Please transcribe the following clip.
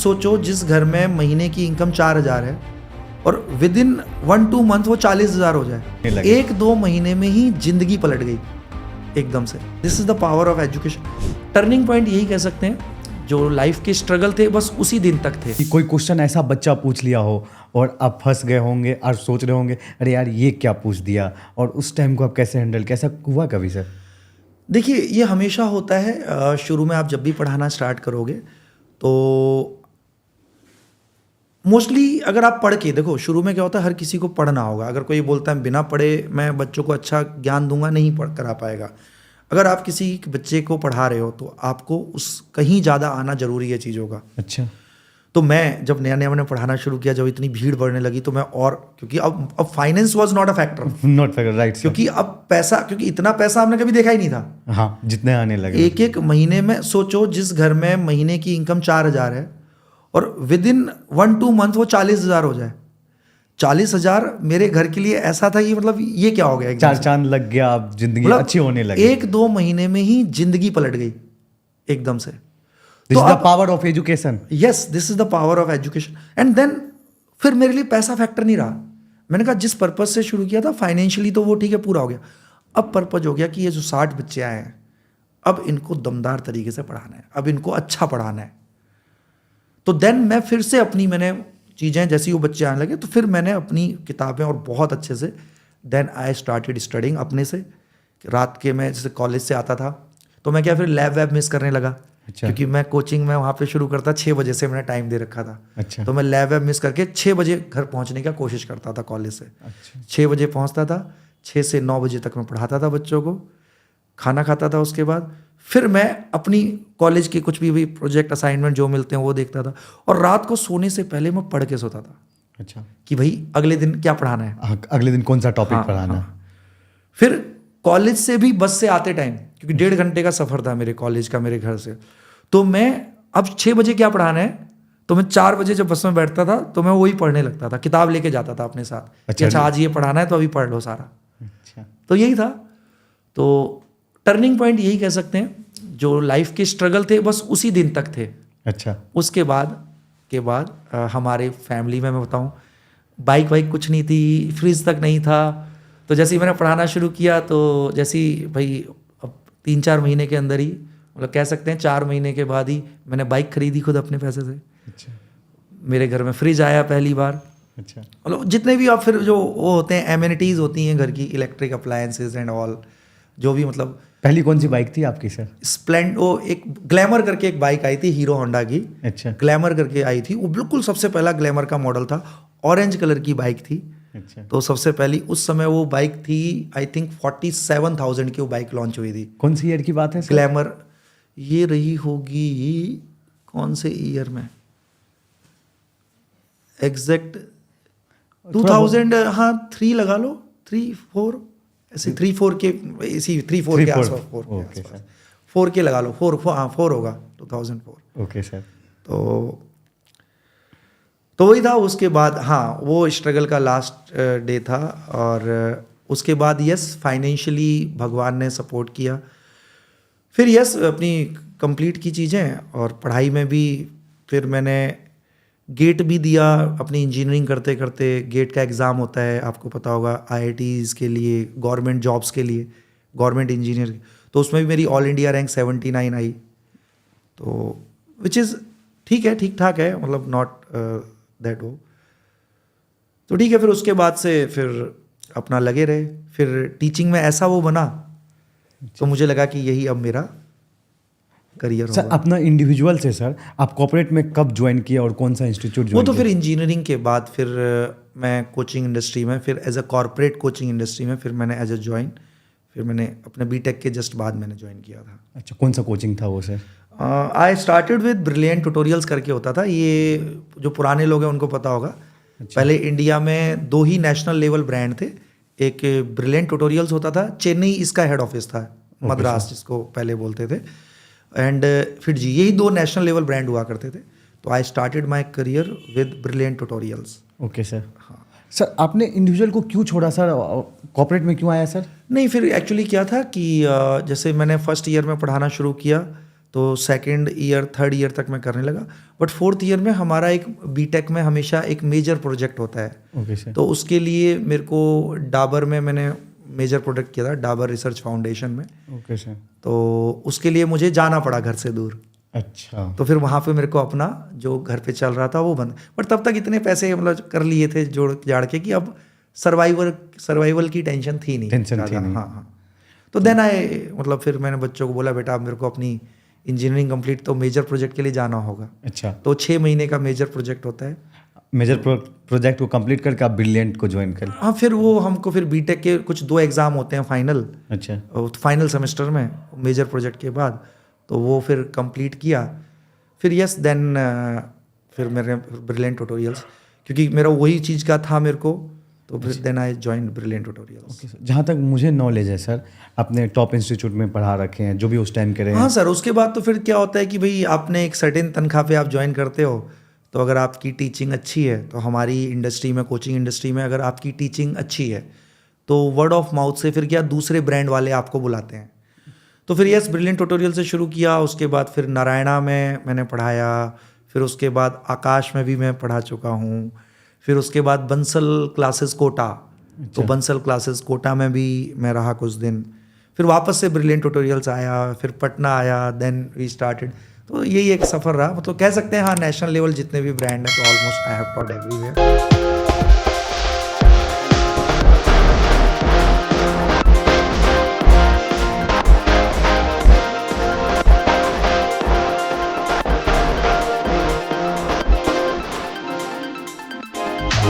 सोचो जिस घर में महीने की इनकम 4,000 है और विद इन 1-2 मंथ वो 40,000 हो जाए, 1-2 महीने में ही जिंदगी पलट गई एकदम से। This is the power of education. Turning point यही कह सकते हैं, जो लाइफ के स्ट्रगल थे बस उसी दिन तक थे। कोई क्वेश्चन ऐसा बच्चा पूछ लिया हो और आप फंस गए होंगे और सोच रहे होंगे अरे यार ये क्या पूछ दिया, और उस टाइम को आप कैसे हैंडल, कैसा हुआ कभी सर? देखिए, ये हमेशा होता है। शुरू में आप जब भी पढ़ाना स्टार्ट करोगे तो मोस्टली अगर आप पढ़ के देखो, शुरू में क्या होता है, हर किसी को पढ़ना होगा। अगर कोई बोलता है बिना पढ़े मैं बच्चों को अच्छा ज्ञान दूंगा, नहीं पढ़ करा पाएगा। अगर आप किसी बच्चे को पढ़ा रहे हो तो आपको उस कहीं ज़्यादा आना जरूरी है चीज़ों का। अच्छा। तो मैं जब नया नया मैंने पढ़ाना शुरू किया, जब इतनी भीड़ बढ़ने लगी तो मैं, और क्योंकि अब finance was not a factor, not factor, right. क्योंकि अब पैसा, क्योंकि इतना पैसा हमने कभी देखा ही नहीं था। हाँ, जितने आने लगे एक महीने में सोचो जिस घर में महीने की इनकम 4,000 है और विद इन 1-2 मंथ वो 40,000 हो जाए। 40,000 मेरे घर के लिए ऐसा था कि मतलब ये क्या हो गया, चार चांद लग गया, अब जिंदगी मतलब अच्छी होने लगी। 1-2 महीने में ही जिंदगी पलट गई एकदम से। This is the power of education. Yes, this is the power of education. And then फिर मेरे लिए पैसा फैक्टर नहीं रहा। मैंने कहा जिस पर्पज से शुरू किया था फाइनेंशियली तो वो ठीक है, पूरा हो गया। अब पर्पज हो गया कि ये जो 60 बच्चे आए हैं, अब इनको दमदार तरीके से पढ़ाना है, अब इनको अच्छा पढ़ाना है। तो देन मैं फिर से मैंने चीज़ें, जैसे ही वो बच्चे आने लगे तो फिर मैंने अपनी किताबें और बहुत अच्छे से देन आई स्टार्टेड स्टडिंग अपने से। रात के मैं जैसे कॉलेज से आता था तो मैं क्या फिर लैब वैब मिस करने लगा। अच्छा। क्योंकि मैं कोचिंग में वहाँ पे शुरू करता 6 बजे से, मैंने टाइम दे रखा था। अच्छा। तो मैं लैब वैब मिस करके 6 बजे घर पहुँचने का कोशिश करता था कॉलेज से। अच्छा। 6 बजे पहुँचता था, 6 से 9 बजे तक मैं पढ़ाता था बच्चों को, खाना खाता था। उसके बाद फिर मैं अपनी कॉलेज के कुछ भी प्रोजेक्ट असाइनमेंट जो मिलते हैं वो देखता था, और रात को सोने से पहले मैं पढ़ के सोता था। अच्छा। कि भाई अगले दिन क्या पढ़ाना है, अगले दिन कौन सा टॉपिक हाँ, पढ़ाना। हाँ। फिर कॉलेज से भी बस से आते टाइम, क्योंकि 1.5 घंटे का सफ़र था मेरे कॉलेज का मेरे घर से, तो मैं अब 6 बजे क्या पढ़ाना है, तो मैं 4 बजे जब बस में बैठता था तो मैं वही पढ़ने लगता था, किताब लेके जाता था अपने साथ। अच्छा आज ये पढ़ाना है तो अभी पढ़ लो सारा। अच्छा। तो यही था। तो टर्निंग पॉइंट यही कह सकते हैं, जो लाइफ के स्ट्रगल थे बस उसी दिन तक थे। अच्छा। उसके बाद हमारे फैमिली में मैं बताऊं, बाइक वाइक कुछ नहीं थी, फ्रिज तक नहीं था। तो जैसे ही मैंने पढ़ाना शुरू किया तो जैसे ही भाई अब 3-4 महीने के अंदर ही, मतलब कह सकते हैं 4 महीने के बाद ही मैंने बाइक खरीदी खुद अपने पैसे से। अच्छा। मेरे घर में फ्रिज आया पहली बार। अच्छा। मतलब जितने भी आप फिर जो वो होते हैं एमिनिटीज़ होती हैं घर की, इलेक्ट्रिक अप्लायंसेज एंड ऑल, जो भी मतलब। पहली कौन सी बाइक थी आपकी सर? वो एक ग्लैमर करके एक बाइक आई थी हीरो होंडा की। अच्छा। ग्लैमर करके आई थी, वो बिल्कुल सबसे पहला ग्लैमर का मॉडल था, ऑरेंज कलर की बाइक थी। अच्छा। तो सबसे पहली उस समय वो बाइक थी, आई थिंक 47,000 की वो बाइक लॉन्च हुई थी। कौन सी ईयर की बात है सर? ग्लैमर ये रही होगी कौन से ईयर में एग्जैक्ट, 2000, हाँ 3 लगा लो, 3-4 ऐसे, 3-4 के, इसी 3-4 के आसपास, 4 के लगा लो, 4 होगा 2004। Okay sir. तो वही था। उसके बाद हाँ, वो स्ट्रगल का लास्ट डे था, और उसके बाद यस फाइनेंशियली भगवान ने सपोर्ट किया। फिर यस अपनी कंप्लीट की चीज़ें, और पढ़ाई में भी फिर मैंने गेट भी दिया अपनी इंजीनियरिंग करते करते। गेट का एग्ज़ाम होता है, आपको पता होगा, IITs के लिए, गवर्नमेंट जॉब्स के लिए, गवर्नमेंट इंजीनियर। तो उसमें भी मेरी ऑल इंडिया रैंक 79 आई। तो विच इज़ ठीक है, ठीक ठाक है, मतलब नॉट दैट हो। तो ठीक है, फिर उसके बाद से फिर अपना लगे रहे। फिर टीचिंग में ऐसा वो बना, तो मुझे लगा कि यही अब मेरा करियर होगा। सर अपना इंडिविजुअल से सर आप कॉर्पोरेट में कब ज्वाइन किया और कौन सा इंस्टीट्यूट ज्वाइन? वो तो फिर इंजीनियरिंग के बाद फिर मैं कोचिंग इंडस्ट्री में, फिर as a corporate coaching industry में, फिर मैंने एज अ ज्वाइन, फिर मैंने अपने बीटेक के जस्ट बाद मैंने ज्वाइन किया था। अच्छा, कौन सा कोचिंग था वो sir? I started with brilliant tutorials करके होता था। ये जो पुराने लोग हैं उनको पता होगा। अच्छा। पहले इंडिया में 2 ही नेशनल लेवल ब्रांड थे। एक ब्रिलियंट ट्यूटोरियल्स होता था, चेन्नई इसका हेड ऑफिस था, मद्रास जिसको पहले बोलते थे, एंड फिर जी, यही 2 नेशनल लेवल ब्रांड हुआ करते थे। तो I started my career with brilliant Tutorials. Okay sir. हाँ सर, आपने इंडिविजुअल को क्यों छोड़ा सर, कॉर्पोरेट में क्यों आया सर? नहीं, फिर एक्चुअली क्या था कि जैसे मैंने फर्स्ट ईयर में पढ़ाना शुरू किया तो सेकंड ईयर थर्ड ईयर तक मैं करने लगा। बट फोर्थ ईयर में हमारा एक बीटेक में हमेशा एक मेजर प्रोजेक्ट होता है। Okay sir. तो उसके लिए मेरे को डाबर में मैंने मेजर प्रोजेक्ट किया था, डाबर रिसर्च फाउंडेशन में। Okay sir. तो उसके लिए मुझे जाना पड़ा घर से दूर। अच्छा। तो फिर वहाँ पे मेरे को अपना जो घर पे चल रहा था वो बंद, बट तब तक इतने पैसे मतलब कर लिए थे जोड़ जाड़ के कि अब सर्वाइवल की टेंशन थी नहीं। टेंशन थी ज़्यादा। नहीं। हाँ हाँ। तो देन आए मतलब फिर मैंने बच्चों को बोला बेटा अब मेरे को अपनी इंजीनियरिंग कंप्लीट तो मेजर प्रोजेक्ट के लिए जाना होगा। अच्छा। तो 6 महीने का मेजर प्रोजेक्ट होता है। मेजर प्रोजेक्ट को कंप्लीट करके आप ब्रिलियंट को ज्वाइन कर। हाँ फिर वो हमको फिर बीटेक के कुछ 2 एग्ज़ाम होते हैं फाइनल, अच्छा। फाइनल सेमेस्टर में मेजर प्रोजेक्ट के बाद, तो वो फिर कंप्लीट किया। फिर यस देन फिर मेरे ब्रिलियंट ट्यूटोरियल्स, क्योंकि मेरा वही चीज़ का था मेरे को, तो फिर then I join Brilliant Tutorials. Okay sir. जहाँ तक मुझे नॉलेज है सर, आपने टॉप इंस्टीट्यूट में पढ़ा रखे हैं जो भी उस टाइम के रहे हैं। हाँ सर, उसके बाद तो फिर क्या होता है कि भाई आपने एक सर्टेन तनख्वाह पे आप ज्वाइन करते हो, तो अगर आपकी टीचिंग अच्छी है तो हमारी इंडस्ट्री में, कोचिंग इंडस्ट्री में अगर आपकी टीचिंग अच्छी है तो वर्ड ऑफ माउथ से फिर क्या दूसरे ब्रांड वाले आपको बुलाते हैं। तो फिर यस ब्रिलियंट ट्यूटोरियल से शुरू किया, उसके बाद फिर नारायणा में मैंने पढ़ाया, फिर उसके बाद आकाश में भी मैं पढ़ा चुका हूँ, फिर उसके बाद बंसल क्लासेस कोटा, तो बंसल क्लासेस कोटा में भी मैं रहा कुछ दिन, फिर वापस से ब्रिलियंट ट्यूटोरियल्स आया, फिर पटना आया, देन वी स्टार्टेड। तो यही एक सफ़र रहा, मतलब कह सकते हैं हाँ नेशनल लेवल जितने भी ब्रांड हैं तो almost I have taught everywhere.